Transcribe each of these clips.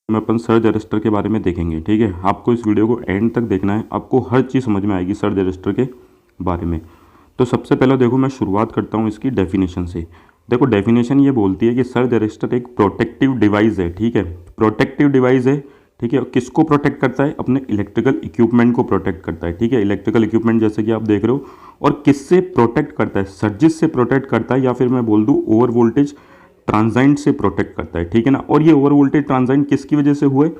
में अपन surge arrester के बारे में देखेंगे। ठीक है, आपको इस वीडियो को एंड तक देखना है, आपको हर चीज़ समझ में आएगी सर्ज अरेस्टर के बारे में। तो सबसे पहले देखो मैं शुरुआत करता हूँ इसकी डेफिनेशन से। देखो डेफिनेशन ये बोलती है कि सर्ज अरेस्टर एक प्रोटेक्टिव डिवाइस है। ठीक है, प्रोटेक्टिव डिवाइस है। ठीक है, किसको प्रोटेक्ट करता है? अपने इलेक्ट्रिकल इक्विपमेंट को प्रोटेक्ट करता है। ठीक है, इलेक्ट्रिकल इक्विपमेंट जैसे कि आप देख रहे हो। और किससे प्रोटेक्ट करता है? सर्जिस से प्रोटेक्ट करता है, या फिर मैं बोल दूँ ओवर वोल्टेज ट्रांजाइंट से प्रोटेक्ट करता है। ठीक है ना। और ये ओवर वोल्टेज ट्रांजाइंट किसकी वजह से हुए?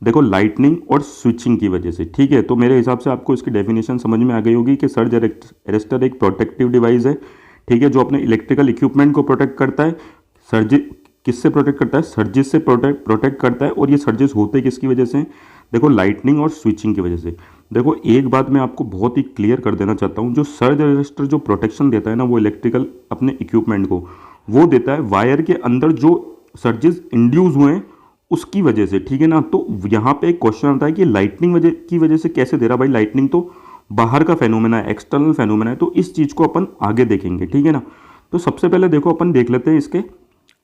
देखो लाइटनिंग और स्विचिंग की वजह से। ठीक है, तो मेरे हिसाब से आपको इसकी डेफिनेशन समझ में आ गई होगी कि सर्ज अरेस्टर एक प्रोटेक्टिव डिवाइस है। ठीक है, जो अपने इलेक्ट्रिकल इक्विपमेंट को प्रोटेक्ट करता है। सर्जिस किससे प्रोटेक्ट करता है? सर्जिस से प्रोटेक्ट करता है। और ये सर्जिस होते किसकी वजह से? देखो लाइटनिंग और स्विचिंग की वजह से। देखो एक बात मैं आपको बहुत ही क्लियर कर देना चाहता हूँ, जो सर्ज अरेस्टर जो प्रोटेक्शन देता है ना, वो इलेक्ट्रिकल अपने इक्विपमेंट को वो देता है वायर के अंदर जो सर्जिस इंड्यूस हुए हैं उसकी वजह से। ठीक है ना। तो यहाँ पे एक क्वेश्चन आता है कि लाइटनिंग की वजह से कैसे दे रहा? भाई लाइटनिंग तो बाहर का फेनोमेना है, एक्सटर्नल फेनोमेना है, तो इस चीज़ को अपन आगे देखेंगे। ठीक है ना। तो सबसे पहले देखो अपन देख लेते हैं इसके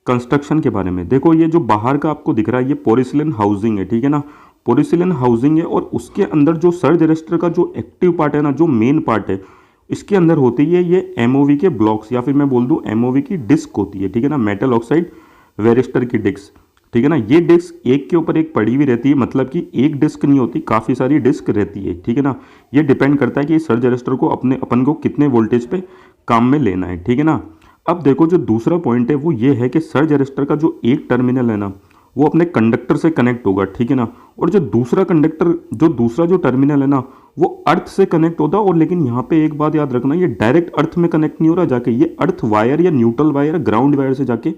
कंस्ट्रक्शन के बारे में। देखो ये जो बाहर का आपको दिख रहा है ये पोरिसिलिन हाउसिंग है। ठीक है ना, पोरिसिलिन हाउसिंग है। और उसके अंदर जो सर्ज अरेस्टर का जो एक्टिव पार्ट है ना, जो मेन पार्ट है, इसके अंदर होती है ये एमओवी के ब्लॉक्स, या फिर मैं बोल दूं एमओवी की डिस्क होती है। ठीक है ना, मेटल ऑक्साइड वेरिस्टर की डिस्क। ठीक है ना, ये डिस्क एक के ऊपर एक पड़ी हुई रहती है, मतलब कि एक डिस्क नहीं होती, काफ़ी सारी डिस्क रहती है। ठीक है ना, ये डिपेंड करता है कि सर्ज अरेस्टर को अपन को कितने वोल्टेज पे काम में लेना है। ठीक है ना। अब देखो जो दूसरा पॉइंट है वो ये है कि सर्ज अरेस्टर का जो एक टर्मिनल है ना, वो अपने कंडक्टर से कनेक्ट होगा। ठीक है ना। और जो दूसरा जो टर्मिनल है ना, वो अर्थ से कनेक्ट होता है। और लेकिन यहाँ पे एक बात याद रखना, ये डायरेक्ट अर्थ में कनेक्ट नहीं हो रहा जाके, ये अर्थ वायर या न्यूट्रल वायर, ग्राउंड वायर से जाके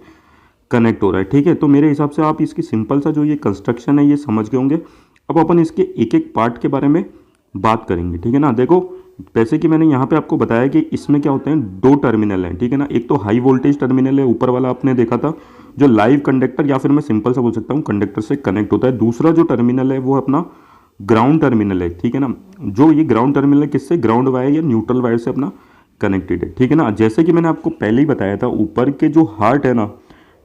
कनेक्ट हो रहा है। ठीक है, तो मेरे हिसाब से आप इसकी सिंपल सा जो ये कंस्ट्रक्शन है ये समझ गए होंगे। अब अपन इसके एक एक पार्ट के बारे में बात करेंगे। ठीक है ना। देखो जैसे कि मैंने यहाँ पे आपको बताया कि इसमें क्या होते हैं, दो टर्मिनल हैं। ठीक है ना, एक तो हाई वोल्टेज टर्मिनल है, ऊपर वाला आपने देखा था, जो लाइव कंडक्टर या फिर मैं सिंपल सा बोल सकता हूँ कंडक्टर से कनेक्ट होता है। दूसरा जो टर्मिनल है वो अपना ग्राउंड टर्मिनल है। ठीक है ना, जो ये ग्राउंड टर्मिनल है किससे? ग्राउंड वायर या न्यूट्रल वायर से अपना कनेक्टेड है। ठीक है ना, जैसे कि मैंने आपको पहले ही बताया था, ऊपर के जो हार्ट है ना,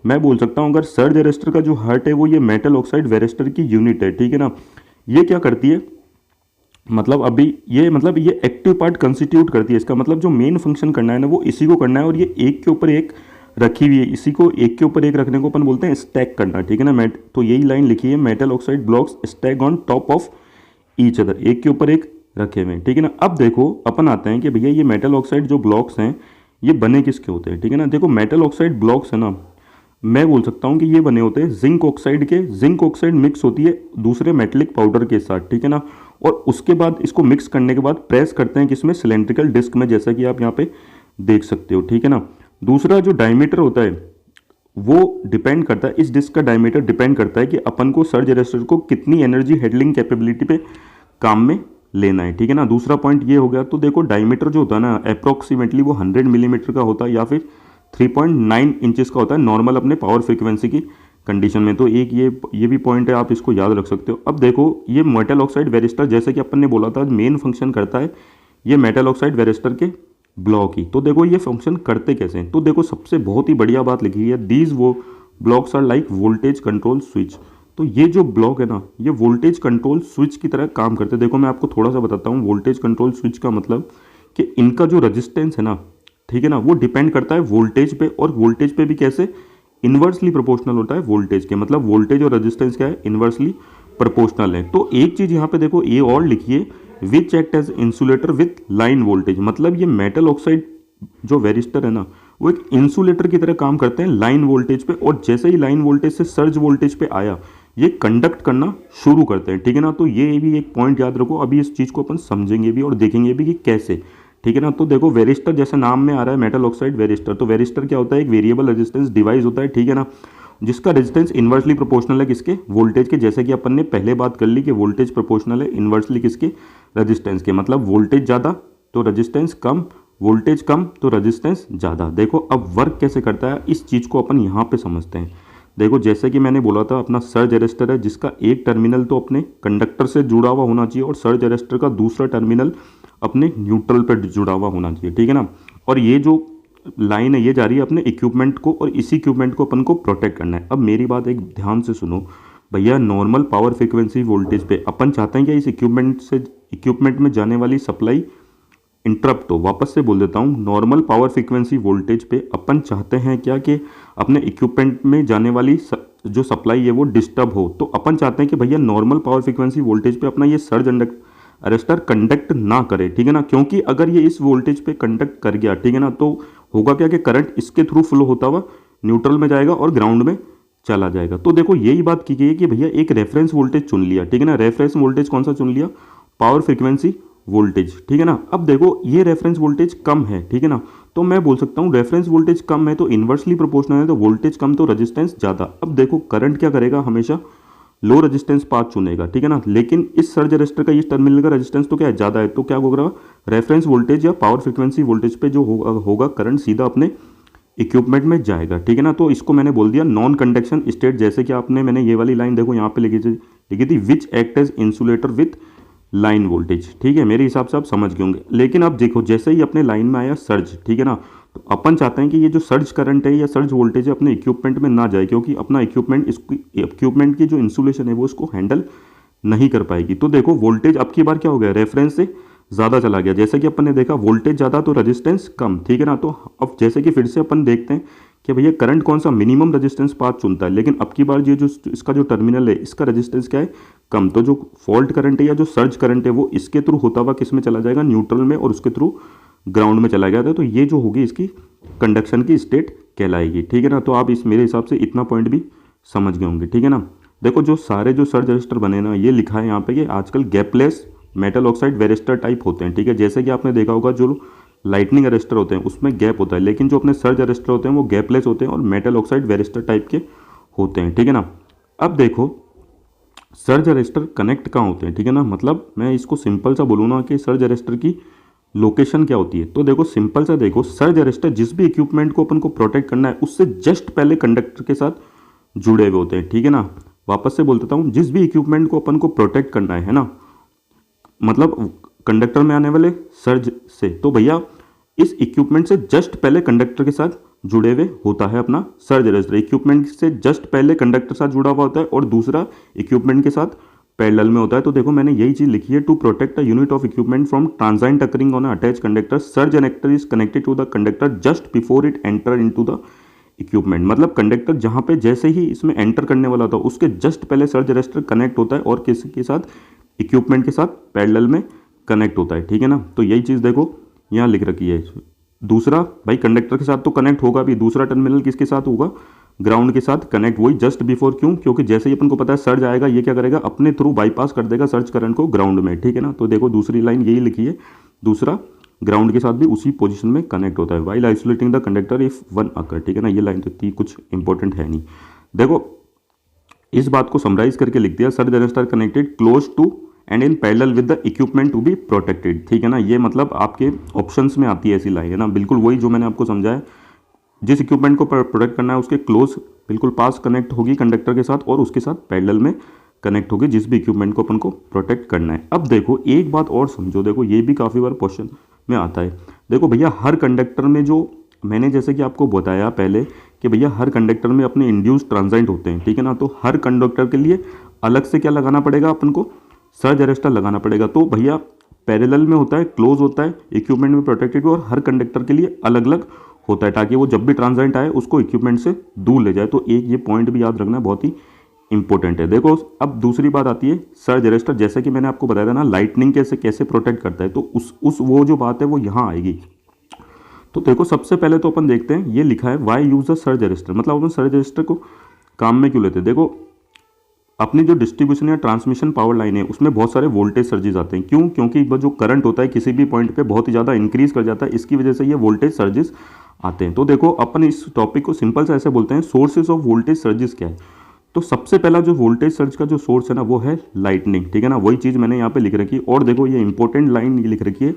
मैं बोल सकता हूँ अगर सर्ज अरेस्टर का जो हार्ट है वो ये मेटल ऑक्साइड वेरिस्टर की यूनिट है। ठीक है ना, ये क्या करती है, मतलब ये एक्टिव पार्ट कंस्टिट्यूट करती है। इसका मतलब जो मेन फंक्शन करना है ना, वो इसी को करना है। और ये एक के ऊपर एक रखी हुई है, इसी को एक के ऊपर एक रखने को अपन बोलते हैं स्टैक करना। ठीक है ना, तो यही लाइन लिखी है, metal oxide blocks stack on top of each other, एक के ऊपर एक रखे हुए हैं। ठीक है ना। अब देखो अपन आते हैं कि भैया ये मेटल ऑक्साइड जो ब्लॉक्स हैं ये बने किसके होते हैं। ठीक है ना, देखो मेटल ऑक्साइड ब्लॉक्स है ना, मैं बोल सकता हूँ कि ये बने होते हैं जिंक ऑक्साइड के। जिंक ऑक्साइड मिक्स होती है दूसरे मेटेलिक पाउडर के साथ। ठीक है ना, और उसके बाद इसको मिक्स करने के बाद प्रेस करते हैं किसमें? सिलेंड्रिकल डिस्क में, जैसा कि आप यहाँ पे देख सकते हो। ठीक है ना, दूसरा जो डायमीटर होता है वो डिपेंड करता है, इस डिस्क का डायमीटर डिपेंड करता है कि अपन को सर्ज अरेस्टर को कितनी एनर्जी हैंडलिंग कैपेबिलिटी पे काम में लेना है। ठीक है ना, दूसरा पॉइंट ये हो गया। तो देखो डायमीटर जो होता है ना, अप्रोक्सीमेटली वो 100 मिलीमीटर का होता है, या फिर 3.9 इंचेस का होता है नॉर्मल अपने पावर फ्रीक्वेंसी की कंडीशन में। तो एक ये भी पॉइंट है, आप इसको याद रख सकते हो। अब देखो ये मेटल ऑक्साइड वेरिस्टर, जैसे कि अपन ने बोला था मेन फंक्शन करता है ये मेटल ऑक्साइड वेरिस्टर के ब्लॉक ही। तो देखो ये फंक्शन करते कैसे हैं, तो देखो सबसे बहुत ही बढ़िया बात लिखी है, दीज वो blocks are like voltage control switch. तो ये जो ब्लॉक है ना, ये वोल्टेज कंट्रोल स्विच की तरह काम करते हैं। देखो मैं आपको थोड़ा सा बताता हूँ, वोल्टेज कंट्रोल स्विच का मतलब कि इनका जो रजिस्टेंस है ना, ठीक है ना, वो डिपेंड करता है वोल्टेज पे। और वोल्टेज पे भी कैसे? इन्वर्सली प्रोपोर्शनल होता है वोल्टेज के, मतलब वोल्टेज और रेजिस्टेंस क्या है? इन्वर्सली प्रोपोर्शनल है। तो एक चीज़ यहाँ पे देखो ये और लिखिए, which act as insulator with line voltage, मतलब ये मेटल ऑक्साइड जो वेरिस्टर है ना, वो एक इंसुलेटर की तरह काम करते हैं लाइन वोल्टेज पे। और जैसे ही लाइन वोल्टेज से सर्ज वोल्टेज पे आया, ये कंडक्ट करना शुरू करते हैं। ठीक है ना, तो ये भी एक पॉइंट याद रखो। अभी इस चीज़ को अपन समझेंगे भी और देखेंगे भी कि कैसे। ठीक है ना, तो देखो वेरिस्टर जैसे नाम में आ रहा है मेटल ऑक्साइड वेरिस्टर, तो वेरिस्टर क्या होता है? एक वेरिएबल रेजिस्टेंस डिवाइस होता है। ठीक है ना, जिसका रेजिस्टेंस इन्वर्सली प्रोपोर्शनल है किसके? वोल्टेज के। जैसे कि अपन ने पहले बात कर ली कि वोल्टेज प्रोपोर्शनल है इन्वर्सली किसके? रेजिस्टेंस के। मतलब वोल्टेज ज़्यादा तो रेजिस्टेंस कम, वोल्टेज कम तो रेजिस्टेंस ज़्यादा। देखो अब वर्क कैसे करता है, इस चीज़ को अपन यहाँ पे समझते हैं। देखो जैसे कि मैंने बोला था, अपना सर्ज अरेस्टर है जिसका एक टर्मिनल तो अपने कंडक्टर से जुड़ा हुआ होना चाहिए, और सर्ज अरेस्टर का दूसरा टर्मिनल अपने न्यूट्रल पर जुड़ा हुआ होना चाहिए। ठीक है ना, और ये जो लाइन है ये जा रही है अपने इक्विपमेंट को, और इसी इक्विपमेंट को अपन को प्रोटेक्ट करना है। अब मेरी बात एक ध्यान से सुनो, भैया नॉर्मल पावर फ्रीक्वेंसी वोल्टेज पे अपन चाहते हैं कि इस इक्विपमेंट में जाने वाली सप्लाई इंटरप्ट हो। वापस से बोल देता हूँ, नॉर्मल पावर फ्रीक्वेंसी वोल्टेज पे अपन चाहते हैं क्या कि अपने इक्विपमेंट में जाने वाली जो सप्लाई है वो डिस्टर्ब हो। तो अपन चाहते हैं कि भैया नॉर्मल पावर फ्रीक्वेंसी वोल्टेज पे अपना ये सर्ज अरेस्टर कंडक्ट ना करे, ठीक है ना, क्योंकि अगर ये इस वोल्टेज पे कंडक्ट कर गया, ठीक है ना, तो होगा क्या कि करंट इसके थ्रू फ्लो होता हुआ न्यूट्रल में जाएगा और ग्राउंड में चला जाएगा। तो देखो यही बात की गई है कि भैया एक रेफरेंस वोल्टेज चुन लिया, ठीक है ना, रेफरेंस वोल्टेज कौन सा चुन लिया, पावर फ्रीक्वेंसी वोल्टेज, ठीक है ना। अब देखो ये रेफरेंस वोल्टेज कम है, ठीक है ना, तो मैं बोल सकता हूँ रेफरेंस वोल्टेज कम है तो इन्वर्सली प्रोपोर्शनल है, तो वोल्टेज कम तो रेजिस्टेंस ज़्यादा। अब देखो करंट क्या करेगा, हमेशा लो रेजिस्टेंस पाथ चुनेगा, ठीक है ना, लेकिन इस सर्ज रेजिस्टर का इस टर्मिनल का रेजिस्टेंस तो क्या है, ज़्यादा है, तो क्या होगा, रेफरेंस वोल्टेज या पावर फ्रीक्वेंसी वोल्टेज पे जो होगा करंट सीधा अपने इक्विपमेंट में जाएगा, ठीक है ना। तो इसको मैंने बोल दिया नॉन कंडक्शन स्टेट, जैसे कि आपने मैंने ये वाली लाइन देखो यहाँ पे लिखी थी which act as insulator with line voltage, ठीक है, मेरे हिसाब से आप समझ गए होंगे। लेकिन अब देखो जैसे ही अपने लाइन में आया सर्ज, ठीक है ना, तो अपन चाहते हैं कि ये जो सर्ज करंट है या सर्ज वोल्टेज है अपने इक्विपमेंट में ना जाए, क्योंकि अपना इक्विपमेंट की जो इंसुलेशन है वो उसको हैंडल नहीं कर पाएगी। तो देखो वोल्टेज अब की बार क्या हो गया, रेफरेंस से ज़्यादा चला गया, जैसे कि अपन ने देखा वोल्टेज ज़्यादा तो रेजिस्टेंस कम, ठीक है ना। तो अब जैसे कि फिर से अपन देखते हैं कि भैया करंट कौन सा मिनिमम रेजिस्टेंस पाथ चुनता है, लेकिन अब की बार ये जो इसका जो टर्मिनल है इसका रेजिस्टेंस क्या है, कम, तो जो फॉल्ट करंट है या जो सर्ज करंट है वो इसके थ्रू होता हुआ किस में चला जाएगा, न्यूट्रल में, और उसके थ्रू ग्राउंड में चला गया था। तो ये जो होगी इसकी कंडक्शन की स्टेट कहलाएगी, ठीक है ना। तो आप इस मेरे हिसाब से इतना पॉइंट भी समझ गए होंगे, ठीक है ना। देखो जो सारे जो सर्ज रजिस्टर बने ना, ये लिखा है यहाँ पे कि आजकल गैपलेस मेटल ऑक्साइड वेरिस्टर टाइप होते हैं, ठीक है, जैसे कि आपने देखा होगा जो लाइटनिंग अरेस्टर होते हैं उसमें गैप होता है, लेकिन जो अपने सर्ज अरेस्टर होते हैं वो गैपलेस होते हैं और मेटल ऑक्साइड वेरिस्टर टाइप के होते हैं, ठीक है ना। अब देखो सर्ज अरेस्टर कनेक्ट कहाँ होते हैं, ठीक है ना, मतलब मैं इसको सिंपल सा बोलूँ ना कि सर्ज अरेस्टर की लोकेशन क्या होती है। तो देखो सिंपल सा देखो, सर्ज अरेस्टर जिस भी इक्विपमेंट को अपन को प्रोटेक्ट करना है उससे जस्ट पहले कंडक्टर के साथ जुड़े हुए होते हैं, ठीक है ना। वापस से बोल देता हूँ, जिस भी इक्विपमेंट को अपन को प्रोटेक्ट करना है ना, मतलब कंडक्टर में आने वाले सर्ज से, तो भैया इस इक्विपमेंट से जस्ट पहले कंडक्टर के साथ जुड़े हुए होता है अपना सर्ज रजिस्टर। इक्विपमेंट से जस्ट पहले कंडक्टर साथ जुड़ा हुआ होता है और दूसरा इक्विपमेंट के साथ पैरेलल में होता है। तो देखो मैंने यही चीज लिखी है, to protect a unit of equipment from transient occurring on attach conductor, surge connector is connected to the conductor just before it enter into the equipment. मतलब कंडक्टर जहां पे जैसे ही इसमें एंटर करने वाला था उसके जस्ट पहले सर्ज रजिस्टर कनेक्ट होता है और किसके साथ, इक्विपमेंट के साथ पैरेलल में कनेक्ट होता है, ठीक है ना। तो यही चीज़ देखो यहाँ लिख रखी है। दूसरा भाई कंडक्टर के साथ तो कनेक्ट होगा भी, दूसरा टर्मिनल किसके साथ होगा, ग्राउंड के साथ कनेक्ट, वही जस्ट बिफोर, क्यों, क्योंकि जैसे ही अपन को पता है सर्ज आएगा ये क्या करेगा, अपने थ्रू बाईपास कर देगा सर्ज करंट को ग्राउंड में, ठीक है ना। तो देखो दूसरी लाइन यही लिखी है, दूसरा ग्राउंड के साथ भी उसी पोजीशन में कनेक्ट होता है, while isolating the conductor if one occur, ठीक है ना। ये लाइन तो इतनी कुछ इंपॉर्टेंट है नहीं। देखो इस बात को समराइज करके लिख दिया, surge register connected close to and in parallel with the equipment to be protected, ठीक है ना। ये मतलब आपके ऑप्शंस में आती है ऐसी लाइन, है ना, बिल्कुल वही जो मैंने आपको समझाया, जिस इक्विपमेंट को प्रोटेक्ट करना है उसके क्लोज बिल्कुल पास कनेक्ट होगी कंडक्टर के साथ और उसके साथ पैरेलल में कनेक्ट होगी जिस भी इक्विपमेंट को अपन को प्रोटेक्ट करना है। अब देखो एक बात और समझो, देखो ये भी काफ़ी बार क्वेश्चन में आता है। देखो भैया हर कंडक्टर में जो मैंने जैसे कि आपको बताया पहले कि भैया हर कंडक्टर में अपने इंड्यूस्ड ट्रांजाइंट होते हैं, ठीक है ना। तो हर कंडक्टर के लिए अलग से क्या लगाना पड़ेगा, अपन को सर्ज अरेस्टर लगाना पड़ेगा। तो भैया पैरेलल में होता है, क्लोज होता है, इक्विपमेंट में प्रोटेक्टेड, और हर कंडक्टर के लिए अलग अलग होता है ताकि वो जब भी ट्रांजाइंट आए उसको इक्विपमेंट से दूर ले जाए। तो एक ये पॉइंट भी याद रखना बहुत ही इंपॉर्टेंट है। देखो अब दूसरी बात आती है सर्ज अरेस्टर, जैसे कि मैंने आपको बताया था ना लाइटनिंग कैसे प्रोटेक्ट करता है, तो उस वो जो बात है वो यहाँ आएगी। तो देखो सबसे पहले तो अपन देखते हैं, ये लिखा है why use the surge register, मतलब अपन सर्ज रजिस्टर को काम में क्यों लेते हैं। देखो अपनी जो डिस्ट्रीब्यूशन या ट्रांसमिशन पावर लाइन है उसमें बहुत सारे वोल्टेज सर्जेस आते हैं, क्यों, क्योंकि जो करंट होता है किसी भी पॉइंट पे बहुत ही ज़्यादा इंक्रीज कर जाता है, इसकी वजह से ये वोल्टेज सर्जेस आते हैं। तो देखो अपन इस टॉपिक को सिंपल से ऐसे बोलते हैं, सोर्सेज ऑफ वोल्टेज सर्जेस क्या है। तो सबसे पहला जो वोल्टेज सर्ज का जो सोर्स है ना वो है लाइटनिंग, ठीक है ना, वही चीज़ मैंने यहाँ पे लिख रखी है। और देखो ये इंपॉर्टेंट लाइन ये लिख रखी है,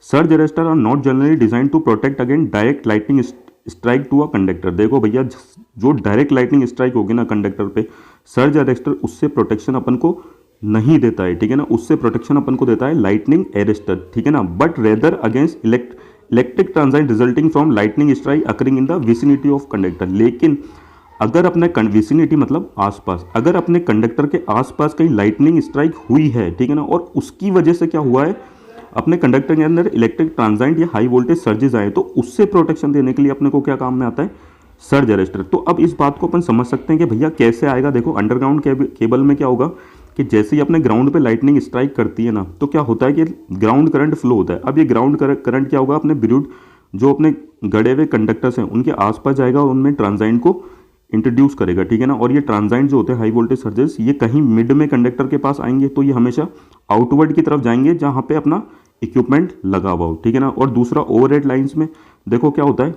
surge arrester are not generally design to protect against direct lightning strike to a conductor. देखो भैया जो डायरेक्ट लाइटनिंग स्ट्राइक होगी ना कंडक्टर पे, सर्ज अरेस्टर उससे प्रोटेक्शन अपन को नहीं देता है, ठीक है ना, उससे प्रोटेक्शन अपन को देता है लाइटनिंग अरेस्टर, ठीक है ना, but rather against electric transient resulting from lightning strike occurring in the vicinity of conductor. लेकिन अगर अपने विसिनिटी मतलब आसपास, अगर अपने कंडक्टर के आसपास कहीं लाइटनिंग स्ट्राइक हुई है, ठीक है ना, और उसकी वजह से क्या हुआ है, अपने कंडक्टर के अंदर इलेक्ट्रिक ट्रांजाइट या हाई वोल्टेज सर्जेस आए, तो उससे प्रोटेक्शन देने के लिए अपने को क्या काम में आता है, सर्ज अरेस्टर। तो अब इस बात को अपन समझ सकते हैं कि भैया कैसे आएगा। देखो अंडरग्राउंड केबल में क्या होगा कि जैसे ही अपने ग्राउंड पे लाइटनिंग स्ट्राइक करती है ना, तो क्या होता है कि ग्राउंड करंट फ्लो होता है। अब ये ग्राउंड करंट क्या होगा, अपने ब्रूड जो अपने गड़े हुए कंडक्टर्स हैं उनके आसपास जाएगा और उनमें ट्रांजाइट को इंट्रोड्यूस करेगा, ठीक है ना। और ये ट्रांजाइट जो होते हैं हाई वोल्टेज सर्जेस, ये कहीं मिड में कंडक्टर के पास आएंगे, तो ये हमेशा आउटवर्ड की तरफ जाएंगे जहाँ पे अपना इक्विपमेंट लगा हुआ हो, ठीक है ना। और दूसरा ओवरहेड लाइंस में देखो क्या होता है,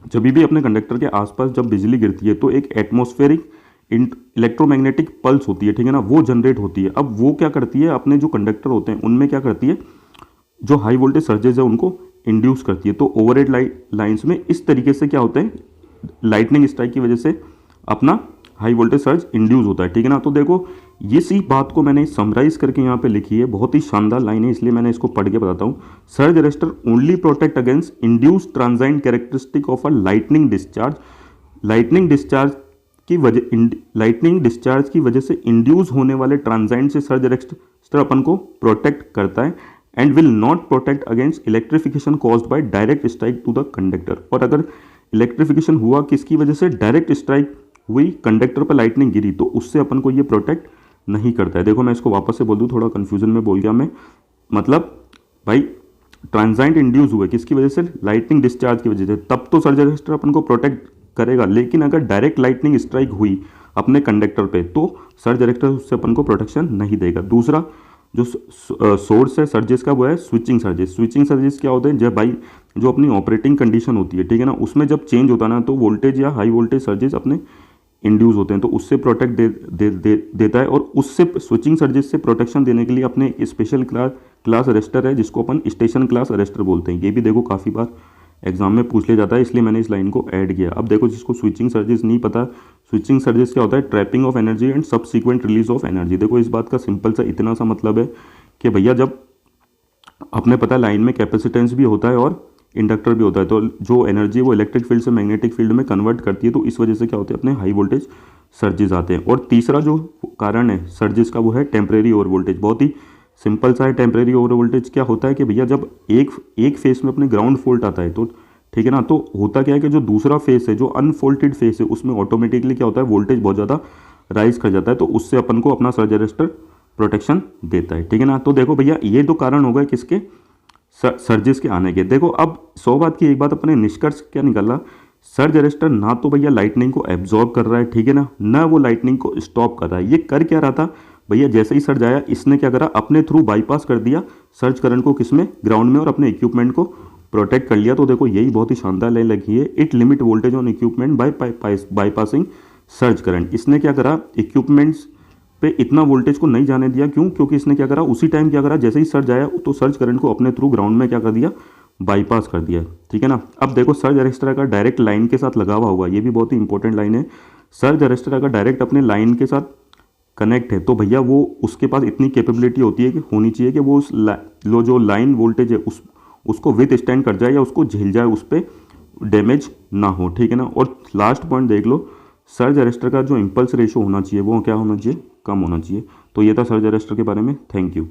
जब भी अपने कंडक्टर के आसपास जब बिजली गिरती है तो एक एटमॉस्फेरिक इलेक्ट्रोमैग्नेटिक पल्स होती है, ठीक है ना, वो जनरेट होती है। अब वो क्या करती है, अपने जो कंडक्टर होते हैं उनमें क्या करती है, जो हाई वोल्टेज सर्जेस है उनको इंड्यूस करती है। तो ओवरहेड लाइंस में इस तरीके से क्या होता है, लाइटनिंग स्ट्राइक की वजह से अपना हाई वोल्टेज सर्ज इंड्यूस होता है, ठीक है ना। तो देखो ये सी बात को मैंने समराइज करके यहाँ पे लिखी है, बहुत ही शानदार लाइन है, इसलिए मैंने इसको पढ़ के बताता हूँ। Surge arrester only protect against induce transient characteristic of a lightning discharge. Lightning discharge की वजह से इंड्यूस होने वाले ट्रांजाइट से सर्ज अरेस्टर अपन को प्रोटेक्ट करता है and will not protect against electrification caused by direct strike to the conductor. और अगर इलेक्ट्रिफिकेशन हुआ किसकी वजह से, डायरेक्ट स्ट्राइक हुई, कंडक्टर पर लाइटनिंग गिरी, तो उससे अपन को ये प्रोटेक्ट नहीं करता है। देखो मैं इसको वापस से बोल दूं, थोड़ा कंफ्यूजन में बोल गया मैं। मतलब भाई ट्रांजाइट इंड्यूस हुए किसकी वजह से, लाइटनिंग डिस्चार्ज की वजह से, तब तो सर्ज अरेस्टर अपन को प्रोटेक्ट करेगा। लेकिन अगर डायरेक्ट लाइटनिंग स्ट्राइक हुई अपने कंडक्टर पे, तो सर्ज अरेस्टर उससे अपन को प्रोटेक्शन नहीं देगा। दूसरा जो सोर्स है सर्जेस का वो है स्विचिंग सर्जेस। स्विचिंग सर्जेस क्या होते हैं, जब भाई जो अपनी ऑपरेटिंग कंडीशन होती है, ठीक है ना, उसमें जब चेंज होता है ना, तो वोल्टेज या हाई वोल्टेज सर्जेस अपने इंड्यूस होते हैं, तो उससे प्रोटेक्ट देता है। और उससे स्विचिंग सर्जेस से प्रोटेक्शन देने के लिए अपने एक स्पेशल क्लास अरेस्टर है जिसको अपन स्टेशन क्लास अरेस्टर बोलते हैं। ये भी देखो काफ़ी बार एग्जाम में पूछ लिया जाता है, इसलिए मैंने इस लाइन को ऐड किया। अब देखो जिसको स्विचिंग सर्जेस नहीं पता, स्विचिंग सर्जेस क्या होता है, trapping of energy and subsequent release of energy. देखो इस बात का सिंपल सा इतना सा मतलब है कि भैया जब अपने पता है लाइन में कैपेसिटेंस भी होता है और इंडक्टर भी होता है, तो जो एनर्जी वो इलेक्ट्रिक फील्ड से मैग्नेटिक फील्ड में कन्वर्ट करती है, तो इस वजह से क्या होते हैं, अपने हाई वोल्टेज सर्जेस आते हैं। और तीसरा जो कारण है सर्जेस का वो है टेम्परेरी ओवर वोल्टेज। बहुत ही सिंपल सा है, टेम्परेरी ओवर वोल्टेज क्या होता है कि भैया जब एक फेस में अपने ग्राउंड फॉल्ट आता है, तो ठीक है ना, तो होता क्या है कि जो दूसरा फेस है, जो अनफोल्टेड फेस है, उसमें ऑटोमेटिकली क्या होता है, वोल्टेज बहुत ज़्यादा राइज कर जाता है, तो उससे अपन को अपना सर्ज अरेस्टर प्रोटेक्शन देता है, ठीक है ना। तो देखो भैया ये तो कारण हो गए किसके, सर्जेस के आने के। देखो अब 100 बात की एक बात अपने निष्कर्ष क्या निकाला, सर्ज अरेस्टर ना तो भैया लाइटनिंग को एब्जॉर्ब कर रहा है, ठीक है ना वो लाइटनिंग को स्टॉप कर रहा है। ये कर क्या रहा था भैया, जैसे ही सर्ज आया इसने क्या करा, अपने थ्रू बाईपास कर दिया सर्ज करंट को, किसमें, ग्राउंड में, और अपने इक्विपमेंट को प्रोटेक्ट कर लिया। तो देखो यही बहुत ही शानदार लाइन लगी है, it limit voltage on equipment bypassing surge current. इसने क्या करा, इक्विपमेंट्स पे इतना वोल्टेज को नहीं जाने दिया। क्यों, क्योंकि इसने क्या करा, उसी टाइम क्या करा, जैसे ही सर्ज आया तो सर्ज करंट को अपने थ्रू ग्राउंड में क्या कर दिया, बाईपास कर दिया, ठीक है ना। अब देखो सर्ज अरेस्टर अगर डायरेक्ट लाइन के साथ लगा हुआ होगा, ये भी बहुत ही इंपॉर्टेंट लाइन है, सर्ज अरेस्टर अगर डायरेक्ट अपने लाइन के साथ कनेक्ट है, तो भैया वो उसके पास इतनी कैपेबिलिटी होती है कि होनी चाहिए कि वो उस जो लाइन वोल्टेज है उसको विथ स्टैंड कर जाए या उसको झेल जाए, उस पर डैमेज ना हो, ठीक है ना। और लास्ट पॉइंट देख लो, सर्ज अरेस्टर का जो इम्पल्स रेशो होना चाहिए वो क्या होना चाहिए, कम होना चाहिए। तो ये था सर्ज अरेस्टर के बारे में। Thank you.